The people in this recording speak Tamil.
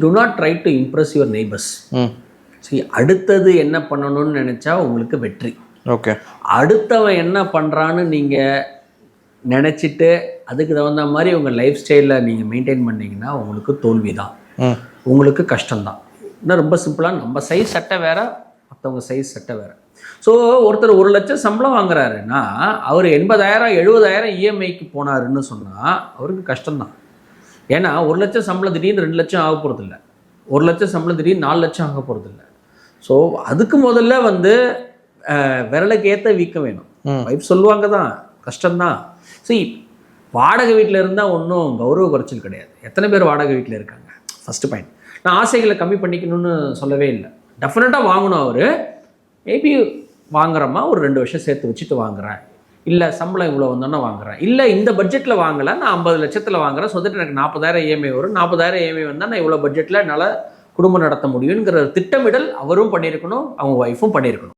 To not try to Impress your neighbours. சரி, அடுத்தது என்ன பண்ணணும்னு நினச்சா உங்களுக்கு வெற்றி. ஓகே, அடுத்தவன் என்ன பண்ணுறான்னு நீங்கள் நினச்சிட்டு அதுக்கு தகுந்த மாதிரி உங்கள் லைஃப் ஸ்டைலில் நீங்கள் மெயின்டைன் பண்ணிங்கன்னா உங்களுக்கு தோல்வி தான், உங்களுக்கு கஷ்டம்தான். இன்னும் ரொம்ப சிம்பிளாக நம்ம சைஸ் சட்டை வேறு, மற்றவங்க சைஸ் சட்டை வேறு. ஸோ ஒருத்தர் 1 லட்சம் சம்பளம் வாங்குறாருன்னா அவர் 80,000 70,000 இஎம்ஐக்கு போனாருன்னு சொன்னால் அவருக்கு கஷ்டம்தான். ஏன்னா 1 லட்சம் சம்பளம் திடீர்னு 2 லட்சம் ஆக போகிறதில்ல, 1 லட்சம் சம்பளம் திடீர்னு 4 லட்சம் ஆக போகிறதில்ல. ஸோ அதுக்கு முதல்ல விரலுக்கு ஏற்ற வீக்கம் வேணும். வைஃப் சொல்லுவாங்க தான், கஷ்டம்தான். சரி, வாடகை வீட்டில் இருந்தால் ஒன்றும் கௌரவ குறைச்சல் கிடையாது. எத்தனை பேர் வாடகை வீட்டில் இருக்காங்க? First point. நான் ஆசைகளை கம்மி பண்ணிக்கணும்னு சொல்லவே இல்லை. டெஃபினட்டாக வாங்கணும். அவர் மேபி வாங்குறோமா ஒரு 2 வருஷம் சேர்த்து வச்சுட்டு வாங்குறேன், இல்லை சம்பளம் இவ்வளோ வந்தோன்னா வாங்குறேன், இல்லை இந்த பட்ஜெட்டில் வாங்கலை நான் 50 லட்சத்தில் வாங்குறேன், ஸோ தட் எனக்கு 40,000 இஎம்ஐ வரும், 40,000 இஎம்ஐ வந்தால் நான் இவ்வளோ பட்ஜெட்டில் என்னால் குடும்பம் நடத்த முடியுங்கிற திட்டமிடல் அவரும் பண்ணியிருக்கணும், அவங்க ஒய்ஃபும் பண்ணியிருக்கணும்.